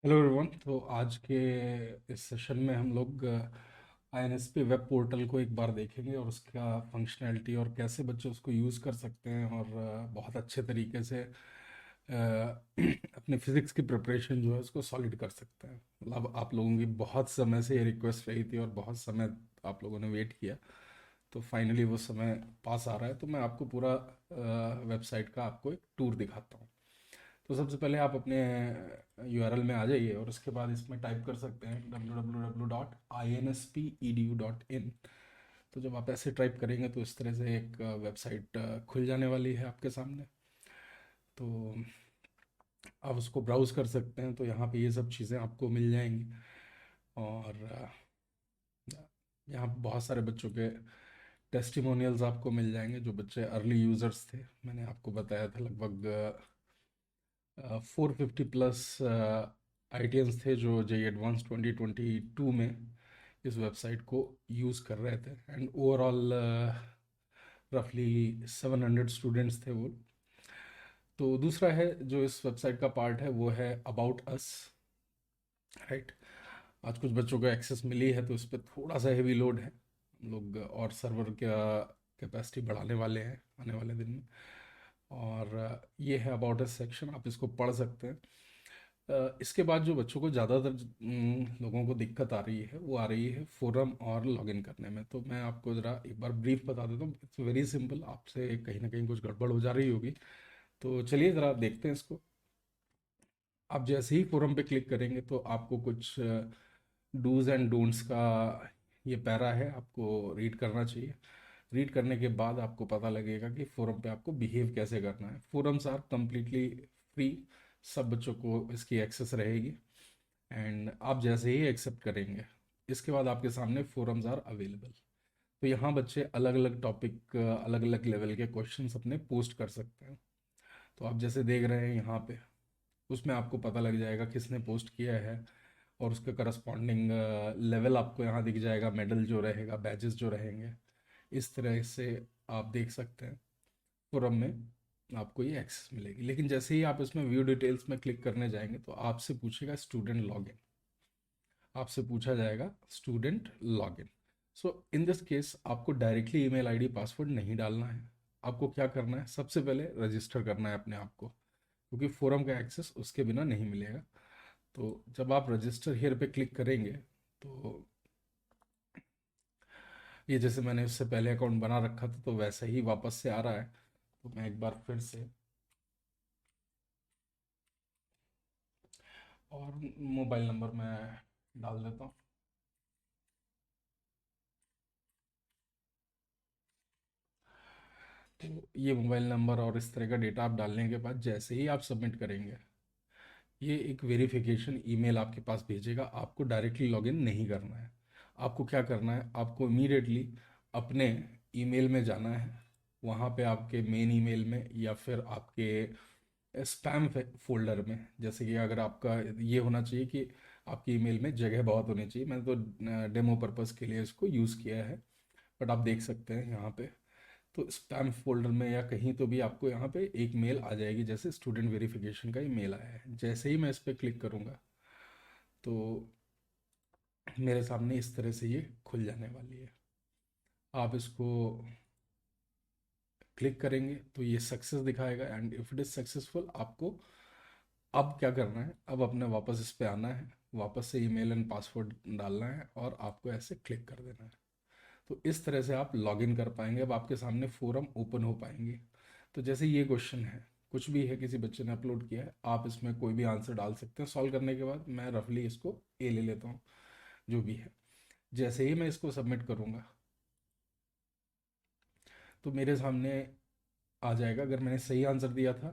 Hello everyone. तो आज के इस सेशन में हम लोग आईएनएसपी वेब पोर्टल को एक बार देखेंगे और उसका फंक्शनैलिटी और कैसे बच्चे उसको यूज़ कर सकते हैं और बहुत अच्छे तरीके से अपने फिज़िक्स की प्रिपरेशन जो है उसको सॉलिड कर सकते हैं। मतलब आप लोगों की बहुत समय से ये रिक्वेस्ट रही थी और बहुत समय आप लोगों ने वेट किया, तो फाइनली वो समय पास आ रहा है। तो मैं आपको पूरा वेबसाइट का आपको एक टूर दिखाता हूँ। तो सबसे पहले आप अपने यूआरएल में आ जाइए और उसके बाद इसमें टाइप कर सकते हैं www.inspedu.in। तो जब आप ऐसे टाइप करेंगे तो इस तरह से एक वेबसाइट खुल जाने वाली है आपके सामने। तो आप उसको ब्राउज़ कर सकते हैं, तो यहाँ पे ये सब चीज़ें आपको मिल जाएंगी। और यहाँ पे बहुत सारे बच्चों के टेस्टिमोनियल्स आपको मिल जाएंगे जो बच्चे अर्ली यूज़र्स थे। मैंने आपको बताया था लगभग 450 प्लस आईटीएंस थे जो जे एडवांस 2022 में इस वेबसाइट को यूज़ कर रहे थे। एंड ओवरऑल रफली 700 स्टूडेंट्स थे वो। तो दूसरा है जो इस वेबसाइट का पार्ट है वो है अबाउट अस, राइट। आज कुछ बच्चों को एक्सेस मिली है तो इस पर थोड़ा सा हेवी लोड है। हम लोग और सर्वर का कैपेसिटी बढ़ाने वाले हैं आने वाले दिन में। और ये है अबाउट अस सेक्शन, आप इसको पढ़ सकते हैं। इसके बाद जो बच्चों को ज़्यादातर लोगों को दिक्कत आ रही है वो आ रही है फोरम और लॉगिन करने में। तो मैं आपको ज़रा एक बार ब्रीफ बता देता हूँ। इट्स वेरी सिंपल, आपसे कहीं ना कहीं कुछ गड़बड़ हो जा रही होगी। तो चलिए ज़रा देखते हैं इसको। आप जैसे ही फोरम पे क्लिक करेंगे तो आपको कुछ डूज एंड डोंट्स का ये पैरा है, आपको रीड करना चाहिए। रीड करने के बाद आपको पता लगेगा कि फोरम पे आपको बिहेव कैसे करना है। फोरम्स आर कम्प्लीटली फ्री, सब बच्चों को इसकी एक्सेस रहेगी। एंड आप जैसे ही एक्सेप्ट करेंगे इसके बाद आपके सामने फोरम्स आर अवेलेबल। तो यहाँ बच्चे अलग अलग टॉपिक अलग अलग लेवल के क्वेश्चंस अपने पोस्ट कर सकते हैं। तो आप जैसे देख रहे हैं यहाँ पे, उसमें आपको पता लग जाएगा किसने पोस्ट किया है और उसके करस्पॉन्डिंग लेवल आपको यहाँ दिख जाएगा, मेडल जो रहेगा, बैजेस जो रहेंगे। इस तरह से आप देख सकते हैं फोरम में आपको ये एक्सेस मिलेगी। लेकिन जैसे ही आप इसमें व्यू डिटेल्स में क्लिक करने जाएंगे तो आपसे पूछेगा स्टूडेंट लॉगिन, आपसे पूछा जाएगा student login. So in this case आपको डायरेक्टली ईमेल आईडी पासवर्ड नहीं डालना है। आपको क्या करना है, सबसे पहले रजिस्टर करना है अपने आप को, क्योंकि फोरम का एक्सेस उसके बिना नहीं मिलेगा। तो जब आप रजिस्टर हियर पे क्लिक करेंगे तो ये जैसे मैंने उससे पहले अकाउंट बना रखा था तो वैसा ही वापस से आ रहा है। तो मैं एक बार फिर से और मोबाइल नंबर मैं डाल देता हूँ। तो ये मोबाइल नंबर और इस तरह का डेटा आप डालने के बाद जैसे ही आप सबमिट करेंगे ये एक वेरिफिकेशन ईमेल आपके पास भेजेगा। आपको डायरेक्टली लॉगिन नहीं करना है। आपको क्या करना है, आपको इमीडिएटली अपने ईमेल में जाना है। वहाँ पे आपके मेन ईमेल में या फिर आपके स्पैम फोल्डर में, जैसे कि अगर आपका ये होना चाहिए कि आपकी ईमेल में जगह बहुत होनी चाहिए। मैंने तो डेमो पर्पज़ के लिए इसको यूज़ किया है, बट आप देख सकते हैं यहाँ पे। तो स्पैम फोल्डर में या कहीं तो भी आपको यहाँ पे एक मेल आ जाएगी, जैसे स्टूडेंट वेरिफिकेशन का ही मेल आया है। जैसे ही मैं इस पर क्लिक करूँगा तो मेरे सामने इस तरह से ये खुल जाने वाली है। आप इसको क्लिक करेंगे तो ये सक्सेस दिखाएगा and if it is successful आपको अब क्या करना है, अब अपने वापस इस पे आना है, वापस से ईमेल एंड पासवर्ड डालना है और आपको ऐसे क्लिक कर देना है। तो इस तरह से आप लॉगिन कर पाएंगे। अब आपके सामने फोरम ओपन हो पाएंगे। तो जैसे ये क्वेश्चन है, कुछ भी है, किसी बच्चे ने अपलोड किया है, आप इसमें कोई भी आंसर डाल सकते हैं। सॉल्व करने के बाद मैं रफली इसको ए ले लेता हूँ जो भी है। जैसे ही मैं इसको सबमिट करूँगा तो मेरे सामने आ जाएगा। अगर मैंने सही आंसर दिया था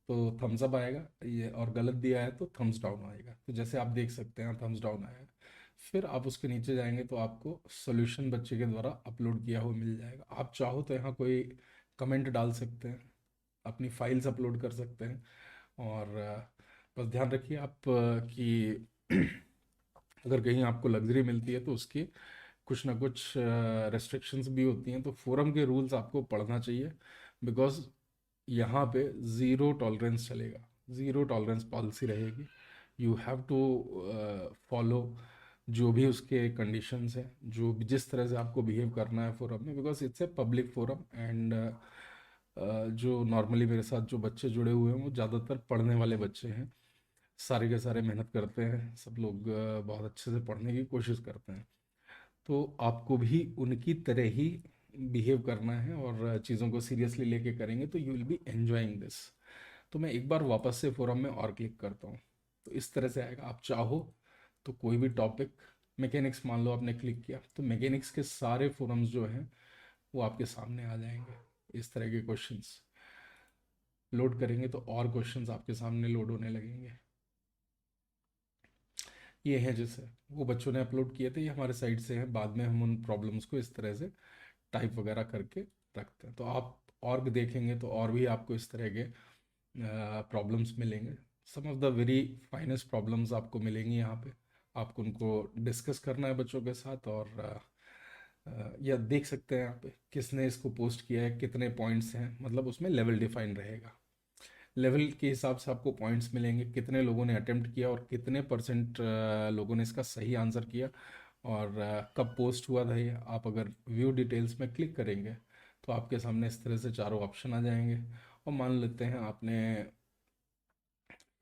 तो थम्स अप आएगा, ये और गलत दिया है तो थम्स डाउन आएगा। तो जैसे आप देख सकते हैं थम्स डाउन आया है। फिर आप उसके नीचे जाएंगे तो आपको सॉल्यूशन बच्चे के द्वारा अपलोड किया हुआ मिल जाएगा। आप चाहो तो यहाँ कोई कमेंट डाल सकते हैं, अपनी फाइल्स अपलोड कर सकते हैं। और बस ध्यान रखिए आप कि अगर कहीं आपको लग्जरी मिलती है तो उसकी कुछ ना कुछ रेस्ट्रिक्शंस भी होती हैं। तो फोरम के रूल्स आपको पढ़ना चाहिए, बिकॉज यहाँ पे ज़ीरो टॉलरेंस चलेगा, ज़ीरो टॉलरेंस पॉलिसी रहेगी। यू हैव टू फॉलो जो भी उसके कंडीशंस हैं, जो भी जिस तरह से आपको बिहेव करना है फोरम में, because it's a public forum. And जो नॉर्मली मेरे साथ जो बच्चे जुड़े हुए हैं वो ज़्यादातर पढ़ने वाले बच्चे हैं, सारे के सारे मेहनत करते हैं, सब लोग बहुत अच्छे से पढ़ने की कोशिश करते हैं। तो आपको भी उनकी तरह ही बिहेव करना है और चीज़ों को सीरियसली लेके करेंगे तो you will B enjoying this. तो मैं एक बार वापस से फोरम में और क्लिक करता हूँ, तो इस तरह से आएगा। आप चाहो तो कोई भी टॉपिक, मैकेनिक्स मान लो आपने क्लिक किया, तो मैकेनिक्स के सारे फोरम्स जो हैं वो आपके सामने आ जाएंगे। इस तरह के क्वेश्चंस लोड करेंगे तो और क्वेश्चंस आपके सामने लोड होने लगेंगे। ये है जैसे वो बच्चों ने अपलोड किए थे, ये हमारे साइड से हैं। बाद में हम उन प्रॉब्लम्स को इस तरह से टाइप वगैरह करके रखते हैं। तो आप और भी देखेंगे तो और भी आपको इस तरह के प्रॉब्लम्स मिलेंगे। Some of the very finest problems आपको मिलेंगी यहाँ पे। आपको उनको डिस्कस करना है बच्चों के साथ, और या देख सकते हैं यहाँ पे किसने इसको पोस्ट किया है, कितने पॉइंट्स हैं, मतलब उसमें लेवल डिफाइन रहेगा। लेवल के हिसाब से आपको पॉइंट्स मिलेंगे, कितने लोगों ने अटेम्प्ट किया और कितने परसेंट लोगों ने इसका सही आंसर किया, और कब पोस्ट हुआ था ये। आप अगर व्यू डिटेल्स में क्लिक करेंगे तो आपके सामने इस तरह से चारों ऑप्शन आ जाएंगे। और मान लेते हैं आपने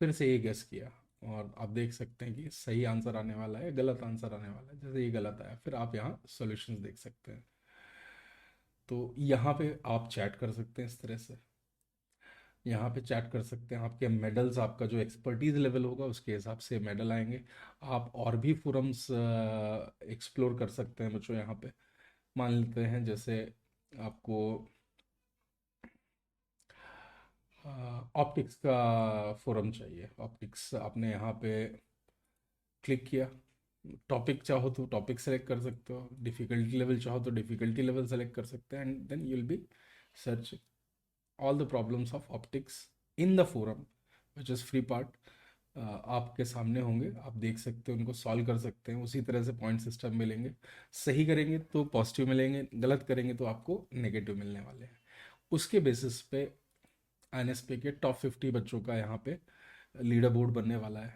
फिर से ये गेस किया और आप देख सकते हैं कि सही आंसर आने वाला है, गलत आंसर आने वाला है। जैसे ये गलत आया, फिर आप यहाँ सॉल्यूशंस देख सकते हैं। तो यहाँ पे आप चैट कर सकते हैं इस तरह से। यहाँ पे चैट कर सकते हैं, आपके मेडल्स, आपका जो एक्सपर्टीज लेवल होगा उसके हिसाब से मेडल आएंगे। आप और भी फोरम्स एक्सप्लोर कर सकते हैं बच्चों यहाँ पे। मान लेते हैं जैसे आपको ऑप्टिक्स का फोरम चाहिए। ऑप्टिक्स आपने यहाँ पे क्लिक किया, टॉपिक चाहो तो टॉपिक सेलेक्ट कर सकते हो, डिफ़िकल्टी लेवल चाहो तो डिफ़िकल्टी लेवल सेलेक्ट कर सकते हैं, and then you will be search all the problems of optics in the forum which is free part. आपके सामने होंगे, आप देख सकते हैं, उनको सॉल्व कर सकते हैं। उसी तरह से पॉइंट सिस्टम मिलेंगे। सही करेंगे तो पॉजिटिव मिलेंगे, गलत करेंगे तो आपको नेगेटिव मिलने वाले हैं। उसके बेसिस पे एनएसपी के टॉप 50 बच्चों का यहाँ पे लीडर बोर्ड बनने वाला है।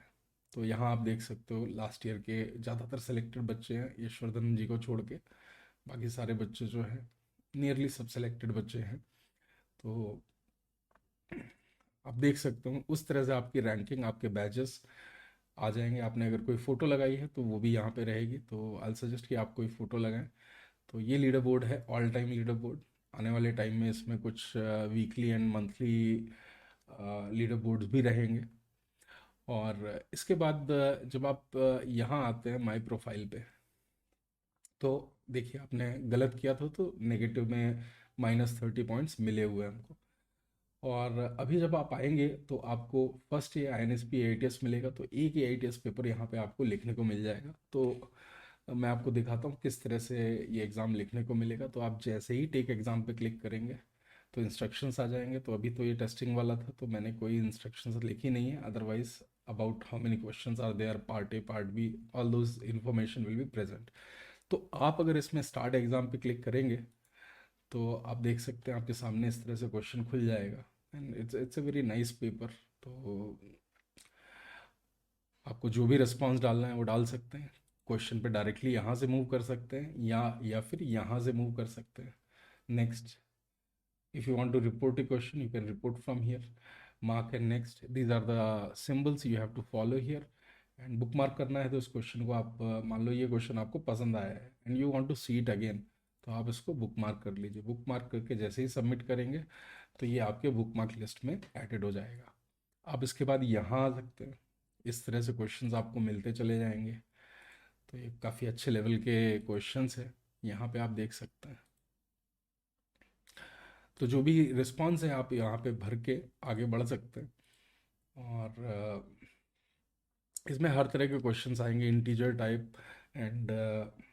तो यहाँ आप देख सकते हो लास्ट ईयर के ज़्यादातर सेलेक्टेड बच्चे हैं, यशवर्धन जी को छोड़ के। बाकी सारे बच्चे जो हैं, नियरली सब सेलेक्टेड बच्चे हैं। तो आप देख सकते हो उस तरह से आपकी रैंकिंग, आपके बैचेस आ जाएंगे। आपने अगर कोई फ़ोटो लगाई है तो वो भी यहाँ पे रहेगी। तो आई सजेस्ट कि आप कोई फ़ोटो लगाएं। तो ये लीडर बोर्ड है, ऑल टाइम लीडर बोर्ड। आने वाले टाइम में इसमें कुछ weekly and monthly leader boards भी रहेंगे। और इसके बाद जब आप यहाँ आते हैं माई प्रोफाइल पे, तो देखिए आपने गलत किया था तो नेगेटिव में -30 पॉइंट्स मिले हुए हैं हमको। और अभी जब आप आएंगे तो आपको फर्स्ट ये INSP AITS मिलेगा, तो एक ही IATS पेपर यहाँ पे आपको लिखने को मिल जाएगा। तो मैं आपको दिखाता हूँ किस तरह से ये एग्ज़ाम लिखने को मिलेगा। तो आप जैसे ही टेक एग्ज़ाम पे क्लिक करेंगे तो इंस्ट्रक्शंस आ जाएंगे। तो अभी तो ये टेस्टिंग वाला था तो मैंने कोई इंस्ट्रक्शंस लिखी नहीं है, otherwise about how many questions are there, part A part B, all those information will be present. तो आप अगर इसमें स्टार्ट एग्ज़ाम पे क्लिक करेंगे तो आप देख सकते हैं आपके सामने इस तरह से क्वेश्चन खुल जाएगा। And it's a very nice paper. तो आपको जो भी रिस्पॉन्स डालना है वो डाल सकते हैं। क्वेश्चन पे डायरेक्टली यहाँ से मूव कर सकते हैं, या फिर यहाँ से मूव कर सकते हैं। Next, if you want to report a question you can report from here. Mark and next, these are the symbols you have to follow here. And book mark करना है तो इस क्वेश्चन को आप मान लो ये क्वेश्चन आपको पसंद आया है and you want to see it again, तो आप इसको बुक मार्क कर लीजिए। बुक मार्क करके जैसे ही सबमिट करेंगे तो ये आपके बुक मार्क लिस्ट में एडेड हो जाएगा। आप इसके बाद यहाँ आ सकते हैं। इस तरह से क्वेश्चंस आपको मिलते चले जाएंगे। तो ये काफ़ी अच्छे लेवल के क्वेश्चंस है, यहाँ पे आप देख सकते हैं। तो जो भी रिस्पॉन्स है आप यहाँ पे भर के आगे बढ़ सकते हैं। और इसमें हर तरह के क्वेश्चंस आएंगे, integer type and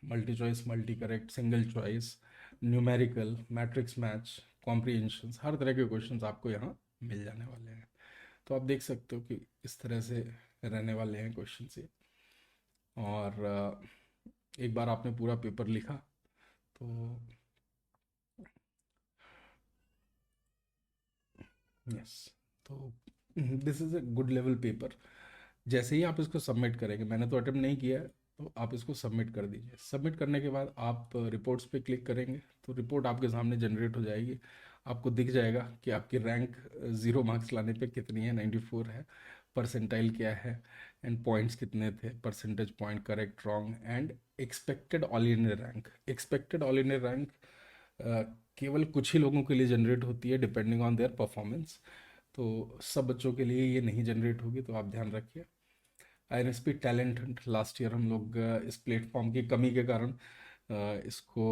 multi choice, multi correct, single choice, numerical, matrix match, comprehensions, हर तरह के क्वेश्चंस आपको यहाँ मिल जाने वाले हैं। तो आप देख सकते हो कि इस तरह से रहने वाले हैं क्वेश्चन ये। और एक बार आपने पूरा पेपर लिखा तो यस, तो this is a good level paper. जैसे ही आप इसको सबमिट करेंगे, मैंने तो अटेम्प्ट नहीं किया है, तो आप इसको सबमिट कर दीजिए। सबमिट करने के बाद आप रिपोर्ट्स पे क्लिक करेंगे तो रिपोर्ट आपके सामने जनरेट हो जाएगी। आपको दिख जाएगा कि आपकी रैंक 0 मार्क्स लाने पे कितनी है, 94 है, परसेंटाइल क्या है, एंड पॉइंट्स कितने थे, percentage point, correct, wrong, and expected all India rank. Expected all India rank केवल कुछ ही लोगों के लिए जनरेट होती है डिपेंडिंग ऑन देयर परफॉर्मेंस, तो सब बच्चों के लिए ये नहीं जनरेट होगी, तो आप ध्यान रखिए। INSP talent Hunt last year हम लोग इस प्लेटफॉर्म की कमी के कारण इसको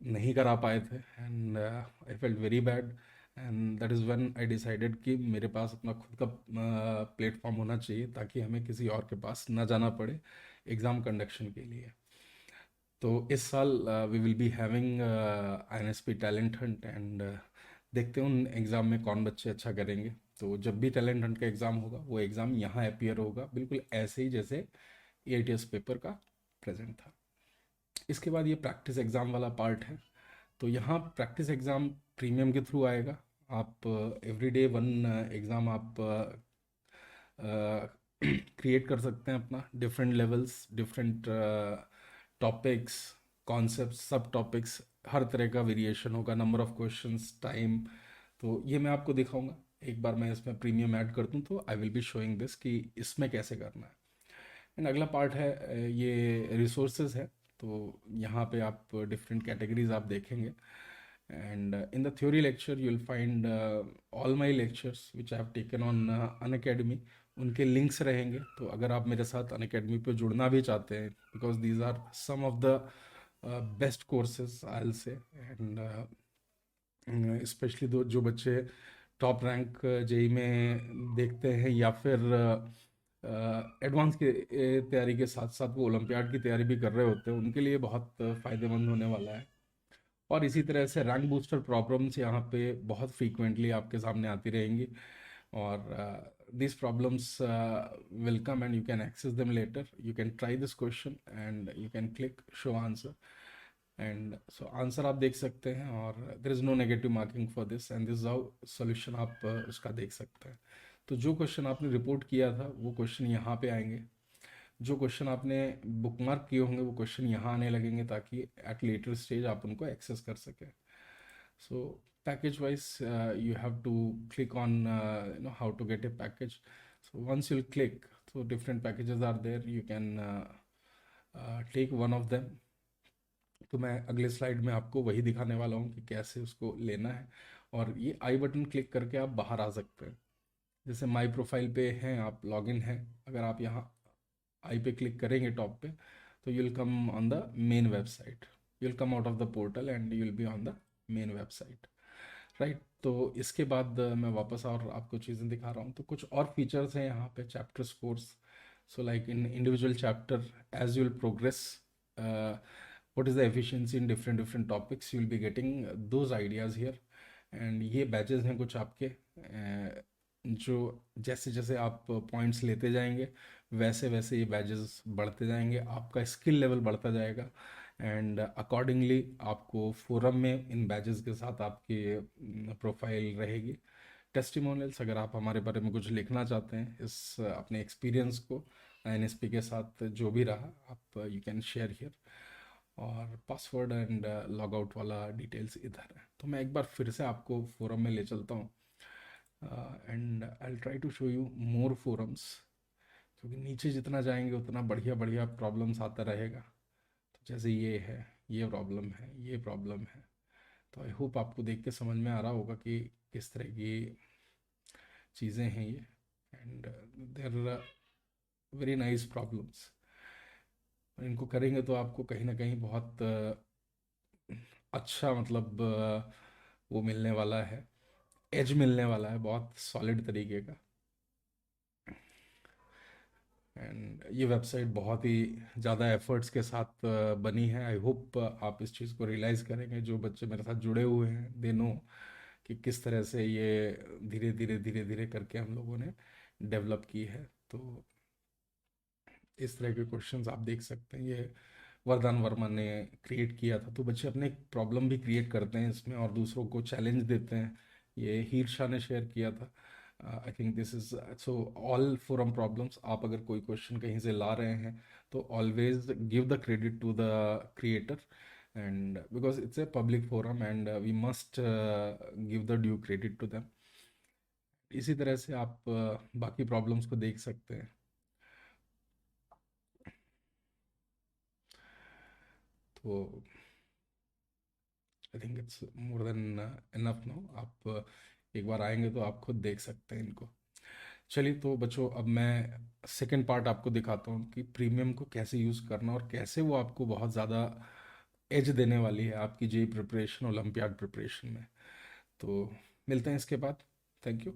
नहीं करा पाए थे, and I felt very bad, and that is when I decided कि मेरे पास अपना खुद का प्लेटफॉर्म होना चाहिए ताकि हमें किसी और के पास ना जाना पड़े एग्ज़ाम कंडक्शन के लिए। तो इस साल we will be having INSP talent hunt, and देखते हैं उन एग्ज़ाम में कौन बच्चे अच्छा करेंगे। तो जब भी टैलेंट हंट का एग्ज़ाम होगा वो एग्ज़ाम यहाँ अपियर होगा बिल्कुल ऐसे ही जैसे AITS पेपर का प्रेजेंट था। इसके बाद ये प्रैक्टिस एग्ज़ाम वाला पार्ट है। तो यहाँ प्रैक्टिस एग्ज़ाम प्रीमियम के थ्रू आएगा। आप एवरी डे वन एग्ज़ाम आप क्रिएट कर सकते हैं अपना, different levels, different topics, concept, सब टॉपिक्स, हर तरह का वेरिएशन होगा, नंबर ऑफ क्वेश्चंस, टाइम। तो ये मैं आपको दिखाऊंगा। एक बार मैं इसमें प्रीमियम ऐड कर दूं तो I will be showing this कि इसमें कैसे करना है। एंड अगला पार्ट है ये रिसोर्सेज है। तो यहाँ पे आप डिफरेंट कैटेगरीज आप देखेंगे, and in the theory lecture you will find all my lectures which I have taken on Unacademy, उनके लिंक्स रहेंगे। तो अगर आप मेरे साथ अनअकैडमी पे जुड़ना भी चाहते हैं, because these are some of the best courses I will say, and specially दो जो बच्चे टॉप रैंक जेई में देखते हैं या फिर एडवांस की तैयारी के साथ साथ वो ओलंपियाड की तैयारी भी कर रहे होते हैं, उनके लिए बहुत फ़ायदेमंद होने वाला है। और इसी तरह से रैंक बूस्टर प्रॉब्लम्स यहाँ पे बहुत फ्रीक्वेंटली आपके सामने आती रहेंगी, और these problems will come and you can access them later. You can try this question and you can click show answer, and show answer आप देख सकते हैं, और there is no negative marking for this, and this how solution आप उसका देख सकते हैं। तो जो क्वेश्चन आपने रिपोर्ट किया था वो क्वेश्चन यहाँ पे आएंगे, जो क्वेश्चन आपने बुकमार्क किए होंगे वो क्वेश्चन यहाँ आने लगेंगे, ताकि एट लेटर स्टेज आप उनको एक्सेस कर सकें। So package wise, you have to click on how to get a package. So once you'll click, so different packages are there, you can take one of them. तो मैं अगले slide में आपको वही दिखाने वाला हूँ कि कैसे उसको लेना है, और ये आई बटन क्लिक करके आप बाहर आ सकते हैं। जैसे माई प्रोफाइल पे हैं आप, लॉगिन हैं, अगर आप यहाँ आई पे क्लिक करेंगे टॉप पे, तो you will come on the main website, you will come out of the portal and you will be on the main website, right. तो इसके बाद मैं वापस और आपको चीज़ें दिखा रहा हूँ। तो कुछ और फीचर्स हैं यहाँ पे, chapter scores. So like in individual chapter, as you will progress, what is the efficiency in different topics, you will be getting those ideas here. And ये बैचेस हैं कुछ आपके, जो जैसे जैसे आप पॉइंट्स लेते जाएंगे वैसे वैसे ये बैचेस बढ़ते जाएंगे, आपका स्किल लेवल बढ़ता जाएगा, एंड अकॉर्डिंगली आपको फोरम में इन बैचेस के साथ आपकी प्रोफाइल रहेगी। टेस्टिमोनियल्स, अगर आप हमारे बारे में कुछ लिखना चाहते हैं, इस अपने एक्सपीरियंस को INSP के साथ जो भी रहा, आप यू कैन शेयर हियर। और पासवर्ड एंड लॉग आउट वाला डिटेल्स इधर है। तो मैं एक बार फिर से आपको फोरम में ले चलता हूँ, and I try to show you more forums, क्योंकि नीचे जितना जाएंगे उतना बढ़िया बढ़िया प्रॉब्लम्स आता रहेगा। तो जैसे ये है, ये प्रॉब्लम है, ये प्रॉब्लम है, तो आई होप आपको देख के समझ में आ रहा होगा कि किस तरह की चीज़ें हैं ये, and there are very nice problems. इनको करेंगे तो आपको कहीं ना कहीं बहुत अच्छा, मतलब वो मिलने वाला है, एज मिलने वाला है बहुत सॉलिड तरीके का। एंड ये वेबसाइट बहुत ही ज़्यादा एफर्ट्स के साथ बनी है। आई होप आप इस चीज़ को रियलाइज़ करेंगे, जो बच्चे मेरे साथ जुड़े हुए हैं दे नो कि किस तरह से ये धीरे धीरे करके हम लोगों ने डेवलप की है। तो इस तरह के क्वेश्चंस आप देख सकते हैं, ये वरदान वर्मा ने क्रिएट किया था। तो बच्चे अपने प्रॉब्लम भी क्रिएट करते हैं इसमें और दूसरों को चैलेंज देते हैं। ये हीर शाह ने शेयर किया था, I think this is so all forum problems, आप अगर कोई क्वेश्चन कहीं से ला रहे हैं तो always give the credit to the creator, and because it's a public forum and we must give the due credit to them. इसी तरह से आप बाकी प्रॉब्लम्स को देख सकते हैं। तो I think it's more than enough now. आप एक बार आएंगे तो आप खुद देख सकते हैं इनको। चलिए तो बच्चों, अब मैं सेकंड पार्ट आपको दिखाता हूँ कि प्रीमियम को कैसे यूज़ करना और कैसे वो आपको बहुत ज़्यादा एज देने वाली है आपकी जेई प्रिपरेशन, ओलंपियाड प्रिपरेशन में। तो मिलते हैं इसके बाद। Thank you.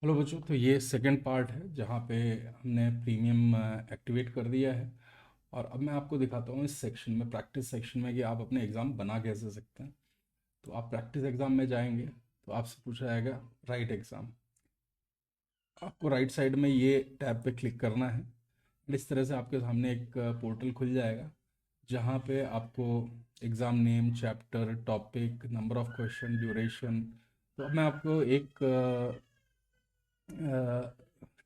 हेलो बच्चों, तो ये सेकंड पार्ट है जहाँ पे हमने प्रीमियम एक्टिवेट कर दिया है, और अब मैं आपको दिखाता हूँ इस सेक्शन में, प्रैक्टिस सेक्शन में, कि आप अपने एग्ज़ाम बना कैसे सकते हैं। तो आप प्रैक्टिस एग्ज़ाम में जाएंगे तो आपसे पूछा जाएगा राइट एग्ज़ाम। आपको राइट साइड में ये टैब पे क्लिक करना है। इस तरह से आपके सामने एक पोर्टल खुल जाएगा जहाँ पे आपको exam name, chapter, topic, number of question, duration. तो अब मैं आपको एक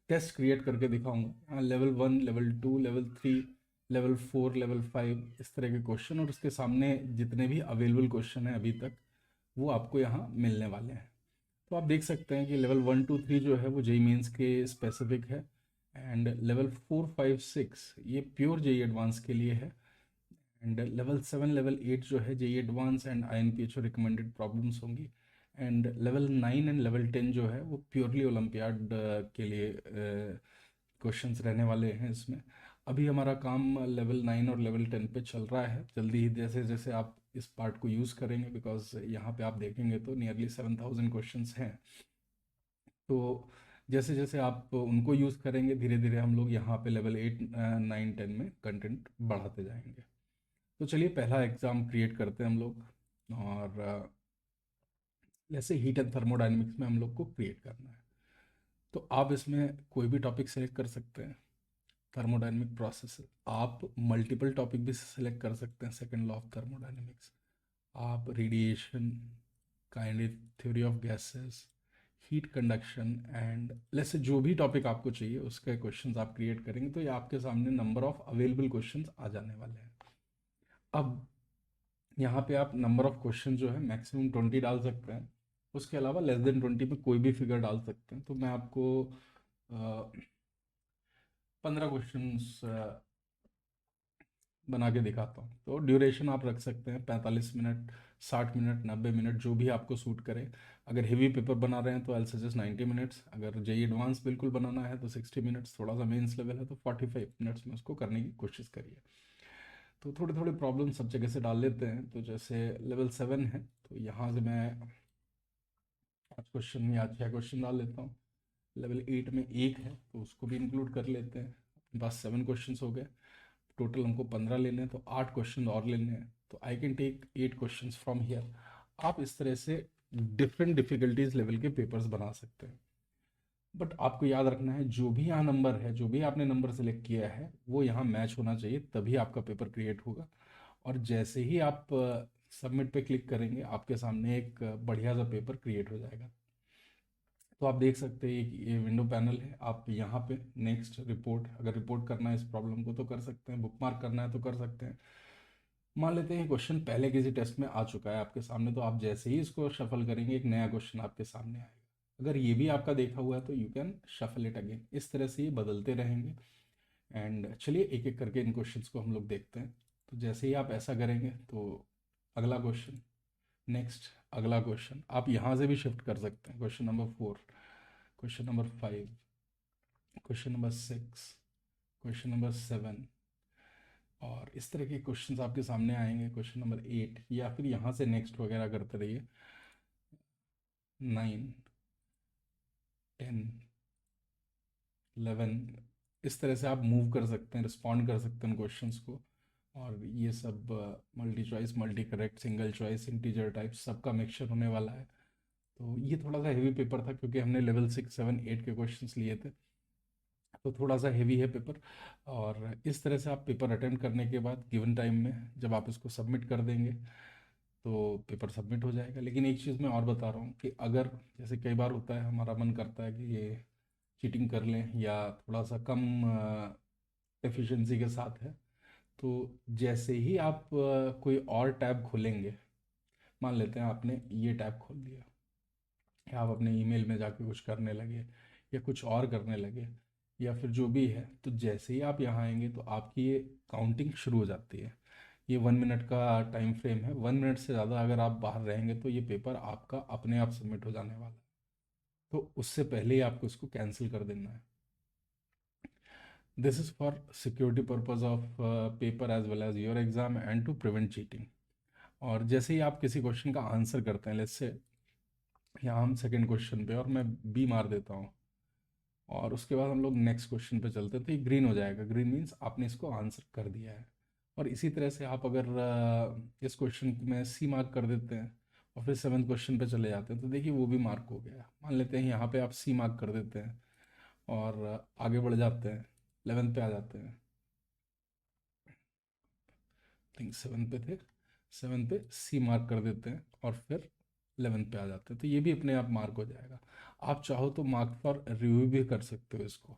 टेस्ट क्रिएट करके दिखाऊंगा। यहाँ level 1, level 2, level 3, level 4, level 5, इस तरह के क्वेश्चन, और उसके सामने जितने भी अवेलेबल क्वेश्चन हैं अभी तक, वो आपको यहाँ मिलने वाले हैं। तो आप देख सकते हैं कि लेवल 1, 2, 3 जो है वो जेई मेंस के स्पेसिफिक है, एंड लेवल 4, 5, 6 ये प्योर जेई एडवांस के लिए है, एंड लेवल 7, लेवल 8 जो है JEE advance and INPhO recommended problems होंगी, एंड लेवल 9 एंड लेवल 10 जो है वो प्योरली ओलंपियाड के लिए क्वेश्चंस रहने वाले हैं इसमें। अभी हमारा काम लेवल 9 और लेवल 10 पे चल रहा है। जल्दी ही जैसे जैसे आप इस पार्ट को यूज़ करेंगे, बिकॉज यहाँ पे आप देखेंगे तो नियरली 7,000 क्वेश्चंस हैं, तो जैसे जैसे आप उनको यूज़ करेंगे धीरे धीरे हम लोग यहाँ पे लेवल 8, 9, 10 में कंटेंट बढ़ाते जाएंगे। तो चलिए पहला एग्ज़ाम क्रिएट करते हैं हम लोग, और जैसे हीट एंड थर्मोडाइनमिक्स में हम लोग को क्रिएट करना है। तो आप इसमें कोई भी टॉपिक सेलेक्ट कर सकते हैं। थर्मोडाइनमिक प्रोसेस, आप मल्टीपल टॉपिक भी सेलेक्ट कर सकते हैं। सेकंड लॉ ऑफ थर्मोडाइनमिक्स, आप radiation, kinetic theory of gases, heat conduction, and जैसे जो भी टॉपिक आपको चाहिए उसके क्वेश्चंस आप क्रिएट करेंगे तो ये आपके सामने नंबर ऑफ अवेलेबल क्वेश्चंस आ जाने वाले हैं। अब यहाँ पे आप नंबर ऑफ क्वेश्चन जो है मैक्सिमम 20 डाल सकते हैं। उसके अलावा लेस देन 20 में कोई भी फिगर डाल सकते हैं। तो मैं आपको 15 क्वेश्चंस बना के दिखाता हूँ। तो ड्यूरेशन आप रख सकते हैं 45 मिनट, 60 मिनट, 90 मिनट, जो भी आपको सूट करे। अगर हेवी पेपर बना रहे हैं तो आई सजेस्ट 90 मिनट्स। अगर जेई एडवांस बिल्कुल बनाना है तो 60 मिनट्स। थोड़ा सा मेंस लेवल है तो 45 मिनट्स में उसको करने की कोशिश करिए। तो थोड़े थोड़े प्रॉब्लम सब जगह से डाल लेते हैं। तो जैसे लेवल 7 है तो यहाँ से मैं 5 क्वेश्चन या 6 क्वेश्चन डाल लेता हूँ। लेवल 8 में एक है तो उसको भी इंक्लूड कर लेते हैं। अपने पास 7 क्वेश्चन हो गए। टोटल हमको 15 लेने हैं तो 8 क्वेश्चन और लेने हैं। तो I can take 8 question from here. आप इस तरह से डिफरेंट डिफिकल्टीज लेवल के पेपर्स बना सकते हैं। बट आपको याद रखना है जो भी यहाँ नंबर है, जो भी आपने नंबर सेलेक्ट किया है वो यहाँ मैच होना चाहिए, तभी आपका पेपर क्रिएट होगा। और जैसे ही आप सबमिट पे क्लिक करेंगे आपके सामने एक बढ़िया सा पेपर क्रिएट हो जाएगा। तो आप देख सकते हैं कि ये विंडो पैनल है। आप यहाँ पे नेक्स्ट रिपोर्ट, अगर रिपोर्ट करना है इस प्रॉब्लम को तो कर सकते हैं, बुक मार्क करना है तो कर सकते हैं। मान लेते हैं क्वेश्चन पहले किसी टेस्ट में आ चुका है आपके सामने, तो आप जैसे ही इसको शफल करेंगे एक नया क्वेश्चन आपके सामने आएगा। अगर ये भी आपका देखा हुआ है तो you can shuffle it again. इस तरह से ये बदलते रहेंगे। एंड चलिए एक एक करके इन क्वेश्चंस को हम लोग देखते हैं। तो जैसे ही आप ऐसा करेंगे तो अगला क्वेश्चन, नेक्स्ट, अगला क्वेश्चन, आप यहाँ से भी शिफ्ट कर सकते हैं। Question number 4, question number 5, question number 6, question number 7, और इस तरह के क्वेश्चंस आपके सामने आएंगे। क्वेश्चन नंबर 8, या फिर यहाँ से नेक्स्ट वगैरह करते रहिए। 9, 10, 11, इस तरह से आप मूव कर सकते हैं, रिस्पॉन्ड कर सकते हैं क्वेश्चंस को। और ये सब multi choice, multi correct, single choice, integer type, सबका मिक्सचर होने वाला है। तो ये थोड़ा सा हेवी पेपर था क्योंकि हमने लेवल 6, 7, 8 के क्वेश्चंस लिए थे, तो थोड़ा सा हेवी है पेपर। और इस तरह से आप पेपर अटेम्प्ट करने के बाद गिवन टाइम में जब आप इसको सबमिट कर देंगे तो पेपर सबमिट हो जाएगा। लेकिन एक चीज़ मैं और बता रहा हूँ कि अगर जैसे कई बार होता है हमारा मन करता है कि ये चीटिंग कर लें या थोड़ा सा कम एफिशिएंसी के साथ है, तो जैसे ही आप कोई और टैब खोलेंगे, मान लेते हैं आपने ये टैब खोल दिया या आप अपने ईमेल में जाके कुछ करने लगे या कुछ और करने लगे या फिर जो भी है, तो जैसे ही आप यहाँ आएंगे तो आपकी ये काउंटिंग शुरू हो जाती है। ये 1 मिनट का टाइम फ्रेम है, 1 मिनट से ज़्यादा अगर आप बाहर रहेंगे तो ये पेपर आपका अपने आप सबमिट हो जाने वाला है। तो उससे पहले ही आपको इसको कैंसिल कर देना है। This is for security purpose of paper as well as your exam and to prevent cheating. और जैसे ही आप किसी क्वेश्चन का आंसर करते हैं, लेट्स से यहाँ हम सेकंड क्वेश्चन पे और मैं बी मार देता हूँ और उसके बाद हम लोग नेक्स्ट क्वेश्चन पे चलते हैं, तो ये ग्रीन हो जाएगा। ग्रीन मीन्स आपने इसको आंसर कर दिया है। और इसी तरह से आप अगर इस क्वेश्चन में सी मार्क कर देते हैं और फिर सेवन्थ क्वेश्चन पे चले जाते हैं, तो देखिए वो भी मार्क हो गया। मान लेते हैं यहाँ पे आप सी मार्क कर देते हैं और आगे बढ़ जाते हैं, 11th पे आ जाते हैं, थिंक 7th पे थे, 7th पे सी मार्क कर देते हैं और फिर 11th पे आ जाते हैं, तो ये भी अपने आप मार्क हो जाएगा। आप चाहो तो मार्क फॉर रिव्यू भी कर सकते हो इसको।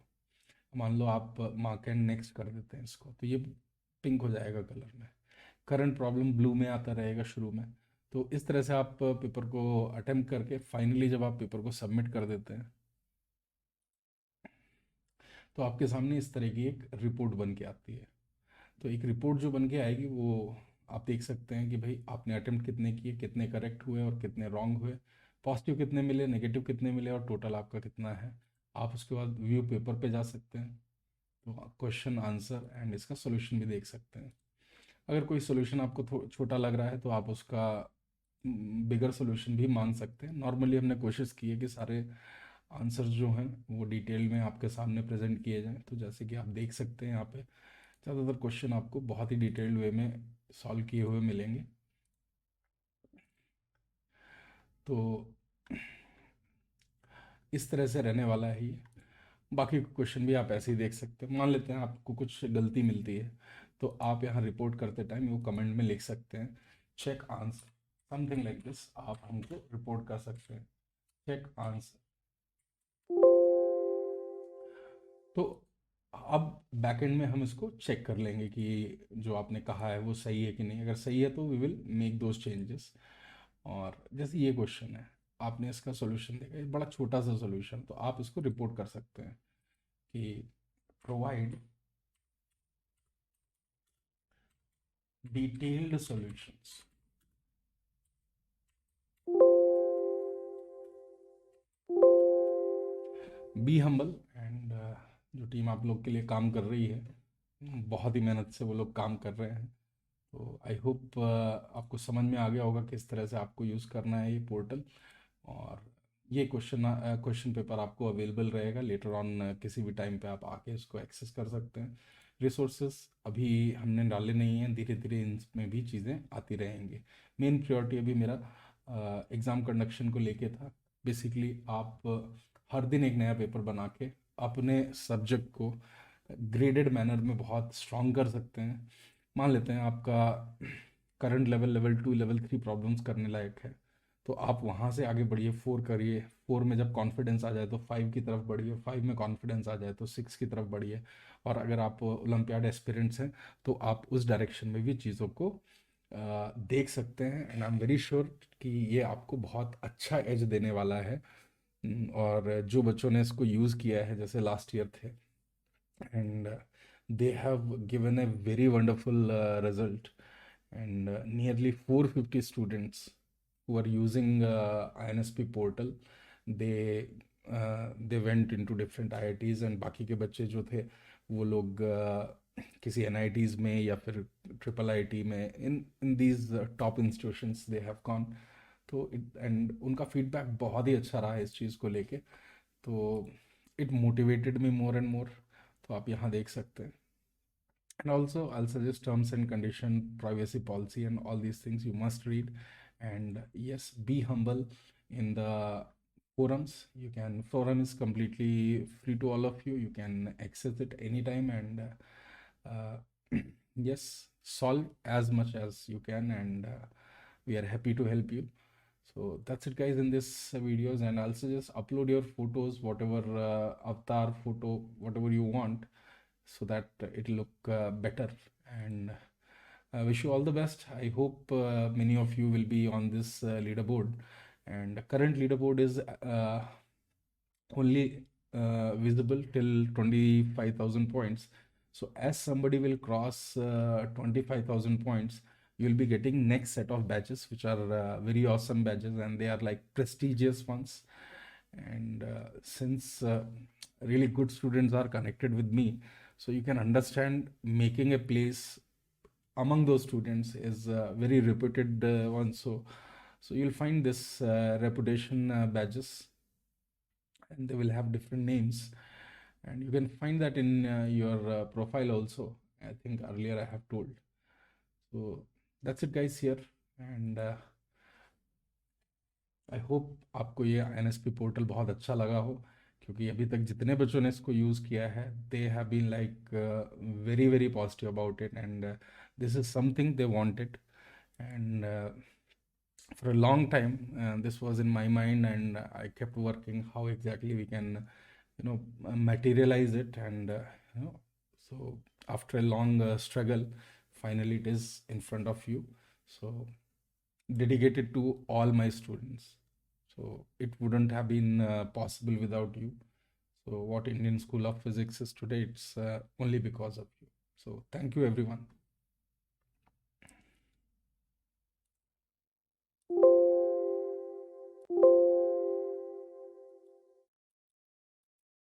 मान लो आप मार्क एंड नेक्स्ट कर देते हैं इसको, तो ये पिंक हो जाएगा कलर में। करंट प्रॉब्लम ब्लू में आता रहेगा शुरू में। तो इस तरह से आप पेपर को अटेम्प्ट करके फाइनली जब आप पेपर को सबमिट कर देते हैं, तो आपके सामने इस तरह की एक रिपोर्ट बन के आती है। तो एक रिपोर्ट जो बन के आएगी वो आप देख सकते हैं कि भाई आपने अटेम्प्ट कितने किए, कितने करेक्ट हुए और कितने रॉन्ग हुए, पॉजिटिव कितने मिले, नेगेटिव कितने मिले और टोटल आपका कितना है। आप उसके बाद व्यू पेपर पे जा सकते हैं, तो क्वेश्चन आंसर एंड इसका सॉल्यूशन भी देख सकते हैं। अगर कोई सॉल्यूशन आपको छोटा लग रहा है तो आप उसका बिगर सॉल्यूशन भी मांग सकते हैं। नॉर्मली हमने कोशिश की है कि सारे आंसर्स जो हैं वो डिटेल में आपके सामने प्रेजेंट किए जाएं। तो जैसे कि आप देख सकते हैं यहाँ पे ज़्यादातर क्वेश्चन आपको बहुत ही डिटेल्ड वे में सॉल्व किए हुए मिलेंगे। तो इस तरह से रहने वाला है ये। बाकी क्वेश्चन भी आप ऐसे ही देख सकते हैं। मान लेते हैं आपको कुछ गलती मिलती है, तो आप यहाँ रिपोर्ट करते टाइम वो कमेंट में लिख सकते हैं, check answer, something like this आप हमको रिपोर्ट कर सकते हैं, चेक आंसर। तो अब बैकएंड में हम इसको चेक कर लेंगे कि जो आपने कहा है वो सही है कि नहीं। अगर सही है तो we will make those changes. और जैसे ये क्वेश्चन है, आपने इसका सॉल्यूशन देखा, ये बड़ा छोटा सा सॉल्यूशन, तो आप इसको रिपोर्ट कर सकते हैं कि provide detailed solutions. Be humble and जो टीम आप लोग के लिए काम कर रही है, बहुत ही मेहनत से वो लोग काम कर रहे हैं। तो आई होप आपको समझ में आ गया होगा किस तरह से आपको यूज़ करना है ये पोर्टल। और ये क्वेश्चन पेपर आपको अवेलेबल रहेगा लेटर ऑन, किसी भी टाइम पे आप आके इसको एक्सेस कर सकते हैं। रिसोर्सेस अभी हमने डाले नहीं हैं, धीरे धीरे इनमें भी चीज़ें आती रहेंगी। मेन प्रियोरिटी अभी मेरा एग्ज़ाम कंडक्शन को लेके था। बेसिकली आप हर दिन एक नया पेपर बना के अपने सब्जेक्ट को ग्रेडेड मैनर में बहुत स्ट्रॉन्ग कर सकते हैं। मान लेते हैं आपका current level level 2 level 3 problems करने लायक है, तो आप वहाँ से आगे बढ़िए, 4 करिए, 4 में जब कॉन्फिडेंस आ जाए तो 5 की तरफ बढ़िए, 5 में कॉन्फिडेंस आ जाए तो 6 की तरफ बढ़िए। और अगर आप ओलंपियाड एस्पिरेंट्स हैं तो आप उस डायरेक्शन में भी चीज़ों को देख सकते हैं। And I am very sure कि ये आपको बहुत अच्छा एज देने वाला है। और जो बच्चों ने इसको यूज़ किया है, जैसे लास्ट ईयर थे, and they have given a very wonderful result. And nearly 450 students who are using INSP portal, they went into different IITs, and बाकी के बच्चे जो थे वो लोग किसी NITs में या फिर ट्रिपल IIT में, in these top institutions they have gone. तो एंड उनका फीडबैक बहुत ही अच्छा रहा है इस चीज़ को लेके। तो it motivated me more and more. तो आप यहाँ देख सकते हैं। And also, I'll suggest terms and condition, privacy policy, and all these things you must read. And yes, be humble in the forums. You can, forum is completely free to all of you. You can access it anytime, and yes, solve as much as you can, and we are happy to help you. So that's it, guys, in this videos. And also just upload your photos, whatever avatar photo, whatever you want, so that it'll look better. And I wish you all the best. I hope many of you will be on this leaderboard. And the current leaderboard is only visible till 25,000 points. So as somebody will cross 25,000 points, you'll be getting next set of badges, which are very awesome badges, and they are like prestigious ones. And since really good students are connected with me, so you can understand making a place among those students is very reputed one. So you'll find this reputation badges, and they will have different names, and you can find that in your profile also. I think earlier I have told. So that's it, guys, here. And I hope आपको ये NSP portal बहुत अच्छा लगा हो, क्योंकि अभी तक जितने बच्चों ने इसको यूज़ किया है, they have been like very very positive about it, and this is something they wanted. And for a long time this was in my mind, and I kept working how exactly we can materialize it. And so after a long struggle, finally it is in front of you. So dedicated to all my students. So it wouldn't have been possible without you. So what Indian School of Physics is today, it's only because of you. So thank you, everyone.